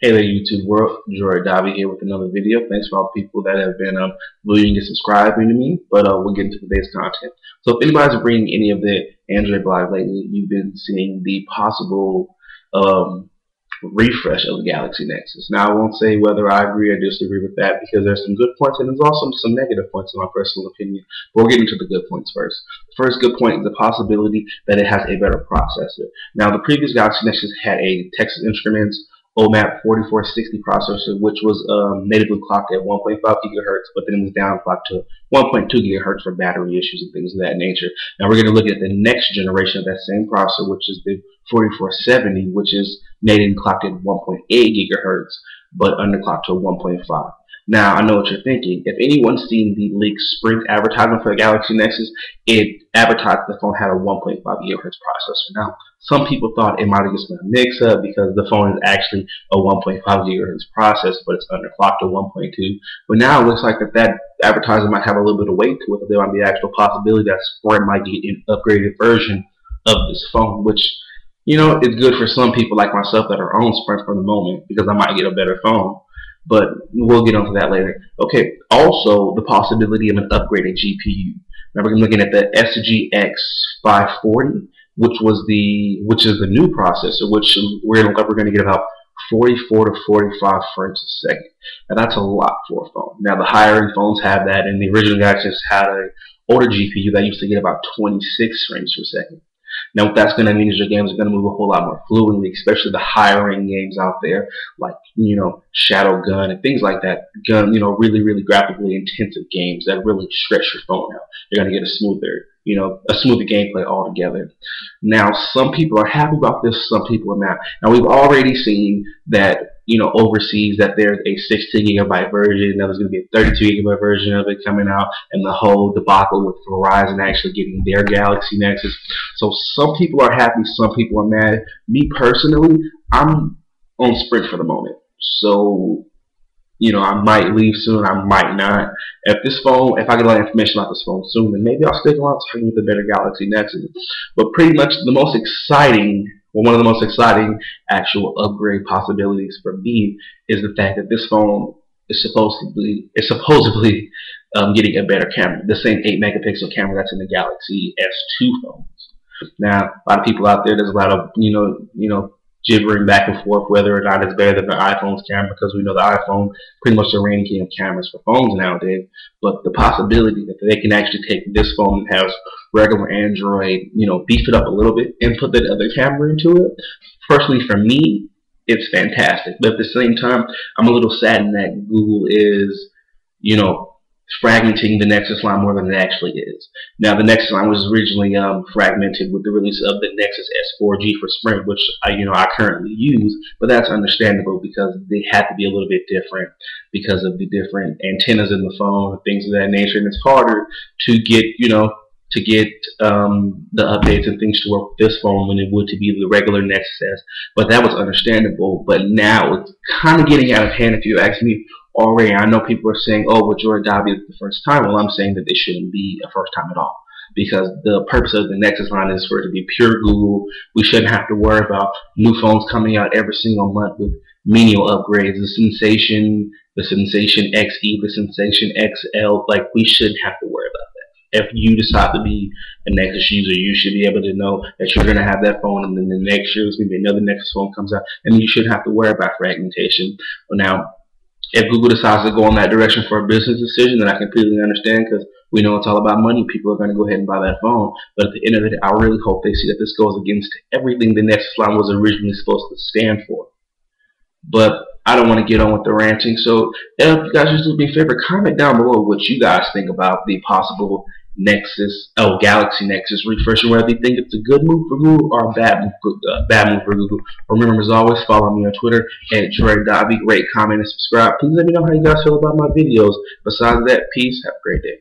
Hey there, YouTube world. Joy Dobby here with another video. Thanks for all the people that have been viewing and subscribing to me. But we'll get into today's content. So if anybody's bringing any of the Android blog lately, you've been seeing the possible refresh of the Galaxy Nexus. Now I won't say whether I agree or disagree with that because there's some good points and there's also some negative points in my personal opinion. But we'll get into the good points first. The first good point is the possibility that it has a better processor. Now the previous Galaxy Nexus had a Texas Instruments OMAP 4460 processor, which was natively clocked at 1.5 gigahertz, but then it was down clocked to 1.2 gigahertz for battery issues and things of that nature. Now we're going to look at the next generation of that same processor, which is the 4470, which is natively clocked at 1.8 gigahertz, but underclocked to 1.5. Now, I know what you're thinking. If anyone's seen the leaked Sprint advertisement for the Galaxy Nexus, it advertised the phone had a 1.5 gigahertz processor. Now, some people thought it might have just been a mix-up because the phone is actually a 1.5 gigahertz processor, but it's underclocked to 1.2. But now it looks like that advertisement might have a little bit of weight to it. There might be an actual possibility that Sprint might get an upgraded version of this phone, which, you know, is good for some people like myself that are on Sprint for the moment because I might get a better phone. But we'll get onto that later. Okay, also the possibility of an upgraded GPU. Now we're looking at the SGX 540, which is the new processor, which we're going to get about 44 to 45 frames a second. Now that's a lot for a phone. Now the higher end phones have that, and the original guys just had an older GPU that used to get about 26 frames per second. Now what that's going to mean is your games are going to move a whole lot more fluidly, especially the higher end games out there, like, you know, Shadow Gun and things like that. Really graphically intensive games that really stretch your phone out. You're going to get a smoother gameplay altogether. Now some people are happy about this, some people are not. Now we've already seen that, you know, overseas that there's a 16 gigabyte version, now there's going to be a 32 gigabyte version of it coming out, and the whole debacle with Verizon actually getting their Galaxy Nexus. So some people are happy, some people are mad. Me personally, I'm on Sprint for the moment. So, you know, I might leave soon, I might not. If I get a lot of information about this phone soon, then maybe I'll stick around to get the better Galaxy Nexus. But pretty much one of the most exciting actual upgrade possibilities for me is the fact that this phone is supposedly getting a better camera, the same 8 megapixel camera that's in the Galaxy S2 phones. Now, a lot of people out there, there's a lot of jibbering back and forth whether or not it's better than the iPhone's camera, because we know the iPhone pretty much the reigning king of cameras for phones nowadays. But the possibility that they can actually take this phone that has regular Android, beef it up a little bit and put that other camera into it, personally for me, it's fantastic. But at the same time, I'm a little saddened that Google is, fragmenting the Nexus line more than it actually is. Now, the Nexus line was originally fragmented with the release of the Nexus S4G for Sprint, which I currently use, but that's understandable because they had to be a little bit different because of the different antennas in the phone and things of that nature, and it's harder to get the updates and things to work with this phone when it would to be the regular Nexus S. But that was understandable. But now it's kind of getting out of hand, if you ask me. Already, I know people are saying, "Oh, well, Jordan Dobby is the first time." Well, I'm saying that this shouldn't be a first time at all, because the purpose of the Nexus line is for it to be pure Google. We shouldn't have to worry about new phones coming out every single month with menial upgrades. The Sensation XE, the Sensation XL, like, we shouldn't have to worry about that. If you decide to be a Nexus user, you should be able to know that you're going to have that phone, and then the next year there's going to be another Nexus phone comes out, and you shouldn't have to worry about fragmentation. Now, if Google decides to go in that direction for a business decision, then I completely understand, because we know it's all about money. People are going to go ahead and buy that phone. But at the end of the day, I really hope they see that this goes against everything the Nexus line was originally supposed to stand for. But I don't want to get on with the ranting. So if you guys just do me a favor, comment down below what you guys think about the possible Galaxy Nexus refresh, whether you think it's a good move for Google or a bad move for Google. Remember, as always, follow me on Twitter at Jordan.B. Rate, comment, and subscribe. Please let me know how you guys feel about my videos. Besides that, peace. Have a great day.